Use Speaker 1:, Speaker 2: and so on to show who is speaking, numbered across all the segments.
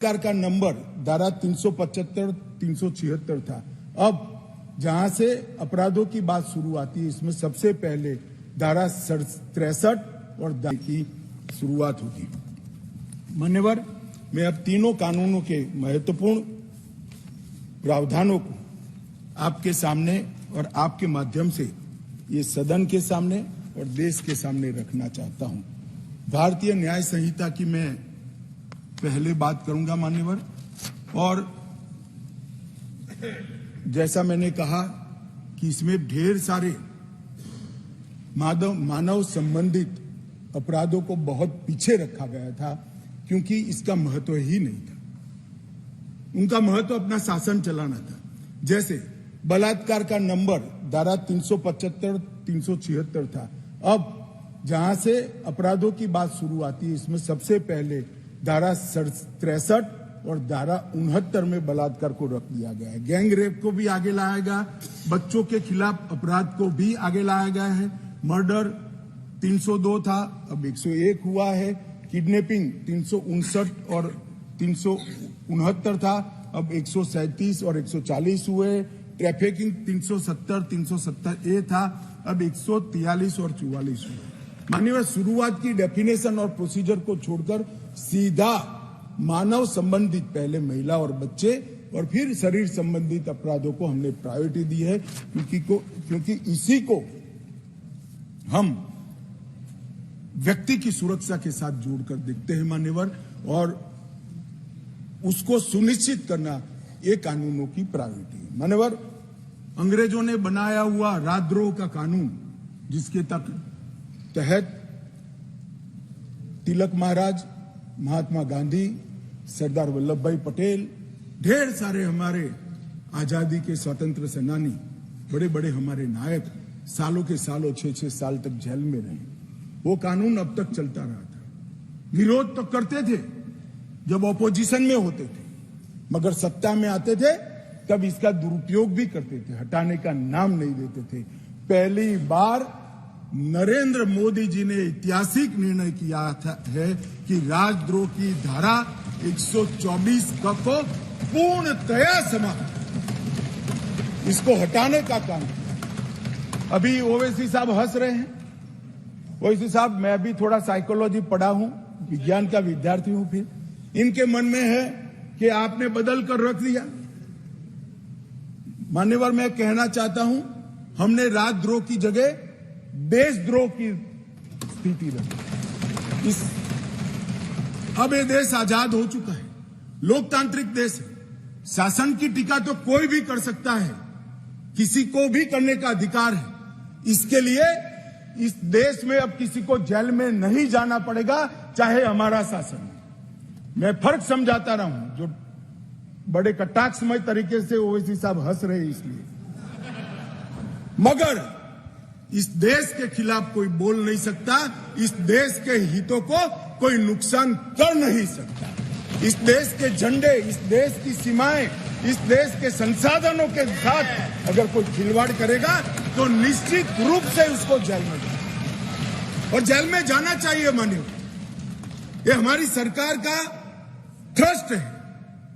Speaker 1: सरकार का नंबर धारा 375, 376 था। अब जहां से अपराधों की बात शुरू आती है, इसमें सबसे पहले धारा 63 और की शुरुआत होगी। मान्यवर, मैं अब तीनों कानूनों के महत्वपूर्ण प्रावधानों को आपके सामने और आपके माध्यम से ये सदन के सामने और देश के सामने रखना चाहता हूं। भारतीय न्याय संहिता की मैं पहले बात करूंगा मान्यवर, और जैसा मैंने कहा कि इसमें ढेर सारे मानव संबंधित अपराधों को बहुत पीछे रखा गया था, क्योंकि इसका महत्व ही नहीं था। उनका महत्व अपना शासन चलाना था। जैसे बलात्कार का नंबर धारा 375, 376 था। अब जहां से अपराधों की बात शुरू आती है, इसमें सबसे पहले धारा 63 और धारा 69 में बलात्कार को रख दिया गया है। गैंग रेप को भी आगे लाया गया, बच्चों के खिलाफ अपराध को भी आगे लाया गया है। मर्डर 302 था, अब 101 हुआ है। किडनैपिंग 359 और 369 था, अब 137 और 140 हुए। ट्रैफिकिंग 370, 370A था, अब 143 और 44 हुए। माननीय, शुरुआत की डेफिनेशन और प्रोसीजर को छोड़कर सीधा मानव संबंधित, पहले महिला और बच्चे और फिर शरीर संबंधित अपराधों को हमने प्रायोरिटी दी है, क्योंकि इसी को हम व्यक्ति की सुरक्षा के साथ जोड़कर देखते हैं मान्यवर, और उसको सुनिश्चित करना ये कानूनों की प्रायोरिटी है। मान्यवर, अंग्रेजों ने बनाया हुआ राजद्रोह का कानून, जिसके तहत तिलक महाराज, महात्मा गांधी, सरदार वल्लभ भाई पटेल, ढेर सारे हमारे आजादी के स्वतंत्र सेनानी, बड़े बड़े हमारे नायक सालों के सालों 6-6 साल तक जेल में रहे। वो कानून अब तक चलता रहा था। विरोध तो करते थे जब ऑपोजिशन में होते थे, मगर सत्ता में आते थे तब इसका दुरुपयोग भी करते थे, हटाने का नाम नहीं देते थे। पहली बार नरेंद्र मोदी जी ने ऐतिहासिक निर्णय किया है कि राजद्रोह की धारा 124 को पूर्णतया समाप्त, इसको हटाने का काम। अभी ओवैसी साहब हंस रहे हैं। ओवैसी साहब, मैं भी थोड़ा साइकोलॉजी पढ़ा हूं, विज्ञान का विद्यार्थी हूं। फिर इनके मन में है कि आपने बदल कर रख दिया। मान्यवर, मैं कहना चाहता हूं, हमने राजद्रोह की जगह देशद्रोह की स्थिति रखी। अब ये देश आजाद हो चुका है, लोकतांत्रिक देश है। शासन की टीका तो कोई भी कर सकता है, किसी को भी करने का अधिकार है। इसके लिए इस देश में अब किसी को जेल में नहीं जाना पड़ेगा, चाहे हमारा शासन। मैं फर्क समझाता रहा हूं, जो बड़े कटाक्षमय तरीके से ओवैसी साहब हंस रहे हैं इसलिए। मगर इस देश के खिलाफ कोई बोल नहीं सकता, इस देश के हितों को कोई नुकसान कर नहीं सकता। इस देश के झंडे, इस देश की सीमाएं, इस देश के संसाधनों के साथ अगर कोई खिलवाड़ करेगा तो निश्चित रूप से उसको जेल में जाना, और जेल में जाना चाहिए। मानिए, ये हमारी सरकार का ट्रस्ट है।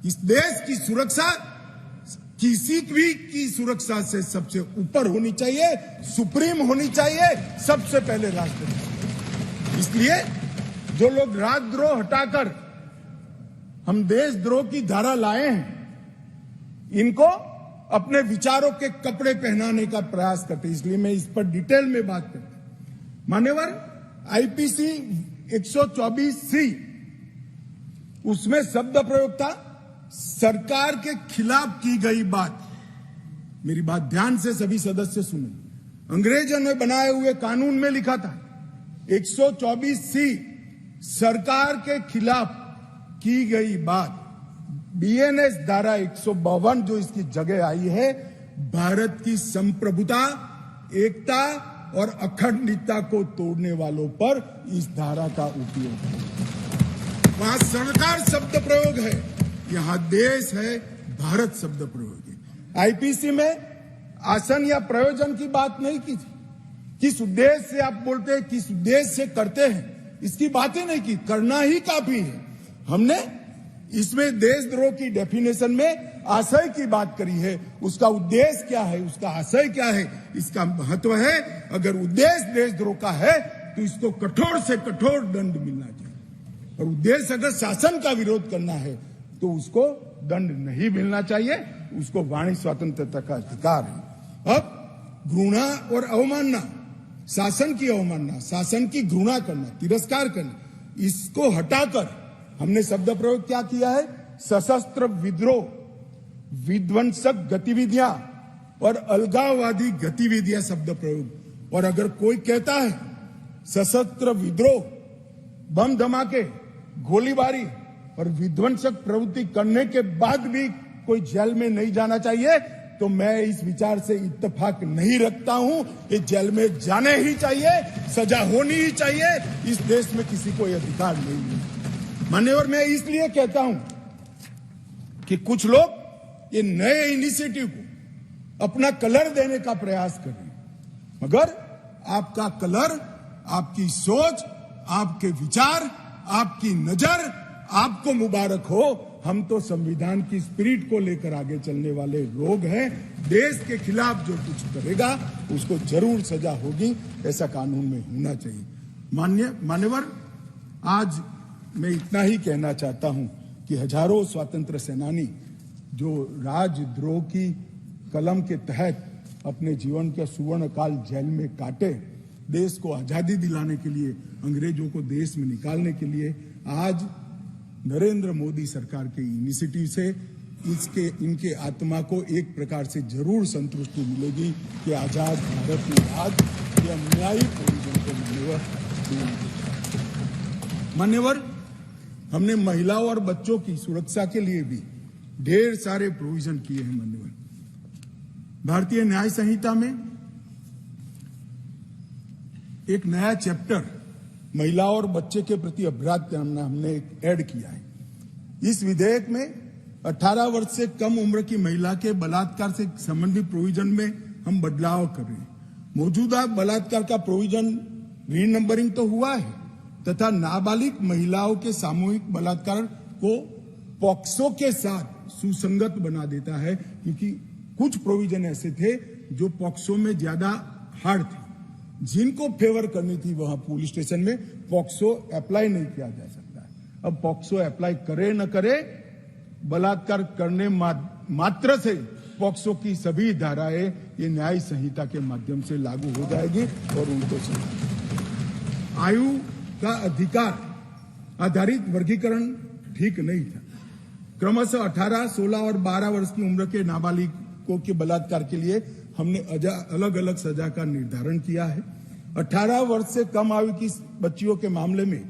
Speaker 1: इस देश की सुरक्षा किसी भी की सुरक्षा से सबसे ऊपर होनी चाहिए, सुप्रीम होनी चाहिए, सबसे पहले राष्ट्रपति। इसलिए जो लोग राजद्रोह हटाकर हम देशद्रोह की धारा लाए हैं, इनको अपने विचारों के कपड़े पहनाने का प्रयास करते, इसलिए मैं इस पर डिटेल में बात करता। मान्यवर, आईपीसी 124C, उसमें शब्द प्रयोग था सरकार के खिलाफ की गई बात। मेरी बात ध्यान से सभी सदस्य सुने। अंग्रेजों ने बनाए हुए कानून में लिखा था 124C, सरकार के खिलाफ की गई बात। BNS धारा 152 जो इसकी जगह आई है, भारत की संप्रभुता, एकता और अखंडता को तोड़ने वालों पर इस धारा का उपयोग है। वहां सरकार शब्द प्रयोग है, यहां देश है, भारत शब्द प्रयोग है। आईपीसी में आसन या प्रयोजन की बात नहीं की थी। किस उद्देश्य से आप बोलते हैं, किस उद्देश्य से करते हैं, इसकी बात ही नहीं की। करना ही काफी है। हमने इसमें देशद्रोह की डेफिनेशन में आशय की बात करी है, उसका उद्देश्य क्या है, उसका आशय क्या है, इसका महत्व है। अगर उद्देश्य देशद्रोह का है तो इसको कठोर से कठोर दंड मिलना चाहिए, और उद्देश्य अगर शासन का विरोध करना है तो उसको दंड नहीं मिलना चाहिए, उसको वाणी स्वतंत्रता का अधिकार है। अब घृणा और अवमानना, शासन की अवमानना, शासन की घृणा करना, तिरस्कार करना, इसको हटाकर हमने शब्द प्रयोग क्या किया है, सशस्त्र विद्रोह, विध्वंसक गतिविधियां और अलगाववादी गतिविधियां शब्द प्रयोग। और अगर कोई कहता है सशस्त्र विद्रोह, बम धमाके, गोलीबारी और विध्वंसक प्रवृत्ति करने के बाद भी कोई जेल में नहीं जाना चाहिए, तो मैं इस विचार से इत्तेफाक नहीं रखता हूं। कि जेल में जाने ही चाहिए, सजा होनी ही चाहिए, इस देश में किसी को यह अधिकार नहीं है। मान्यवर, मैं इसलिए कहता हूं कि कुछ लोग ये नए इनिशिएटिव को अपना कलर देने का प्रयास कर रहे हैं, मगर आपका कलर, आपकी सोच, आपके विचार, आपकी नजर आपको मुबारक हो। हम तो संविधान की स्पिरिट को लेकर आगे चलने वाले लोग हैं। देश के खिलाफ जो कुछ करेगा उसको जरूर सजा होगी, ऐसा कानून में होना चाहिए। मान्यवर, आज मैं इतना ही कहना चाहता हूं कि हजारों स्वतंत्र सेनानी जो राजद्रोह की कलम के तहत अपने जीवन के सुवर्ण काल जेल में काटे, देश को आजादी दिलाने के लिए, अंग्रेजों को देश में निकालने के लिए, आज नरेंद्र मोदी सरकार के इनिशिएटिव से इनके आत्मा को एक प्रकार से जरूर संतुष्टि मिलेगी कि आजाद भारत में आज ये अन्यायी प्रोविजन को मान्यवर, हमने महिलाओं और बच्चों की सुरक्षा के लिए भी ढेर सारे प्रोविजन किए हैं। मान्यवर, भारतीय न्याय संहिता में एक नया चैप्टर महिलाओं और बच्चे के प्रति अपराध का हमने ऐड किया है। इस विधेयक में 18 वर्ष से कम उम्र की महिला के बलात्कार से संबंधित प्रोविजन में हम बदलाव कर रहे हैं। मौजूदा बलात्कार का प्रोविजन रीनंबरिंग तो हुआ है, तथा नाबालिग महिलाओं के सामूहिक बलात्कार को पॉक्सो के साथ सुसंगत बना देता है, क्योंकि कुछ प्रोविजन ऐसे थे जो पॉक्सो में ज्यादा हार्ड थे, जिनको फेवर करनी थी वहां पुलिस स्टेशन में पॉक्सो अप्लाई नहीं किया जा सकता है। अब पॉक्सो अप्लाई करे न करे, बलात्कार करने मात्र से पॉक्सो की सभी धाराएं ये न्याय संहिता के माध्यम से लागू हो जाएगी और उनको आयु का अधिकार आधारित वर्गीकरण ठीक नहीं था। क्रमशः 18, 16 और 12 वर्ष की उम्र के नाबालिगों के बलात्कार के लिए हमने अलग अलग सजा का निर्धारण किया है। 18 वर्ष से कम आयु की बच्चियों के मामले में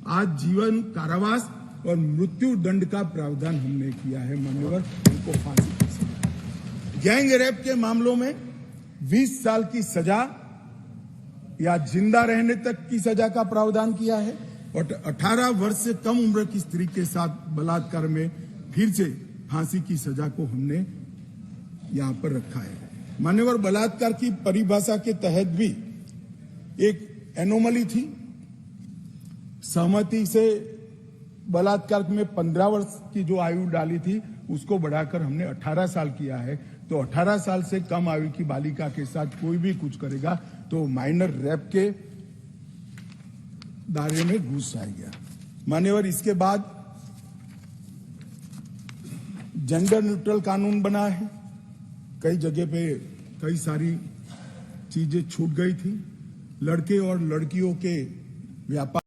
Speaker 1: आज जीवन कारावास और मृत्यु दंड का प्रावधान हमने किया है। मान्यवर, उनको फांसी की सजा। गैंग रेप के मामलों में 20 साल की सजा या जिंदा रहने तक की सजा का प्रावधान किया है, और 18 वर्ष से कम उम्र की स्त्री के साथ बलात्कार में फिर से फांसी की सजा को हमने यहां पर रखा है। मान्यवर, बलात्कार की परिभाषा के तहत भी एक एनोमली थी। सहमति से बलात्कार में 15 वर्ष की जो आयु डाली थी उसको बढ़ाकर हमने 18 साल किया है। तो 18 साल से कम आयु की बालिका के साथ कोई भी कुछ करेगा तो माइनर रेप के दायरे में घुस जाएगा। मान्यवर, इसके बाद जेंडर न्यूट्रल कानून बना है। कई जगह पे कई सारी चीजें छूट गई थी। लड़के और लड़कियों के व्यापार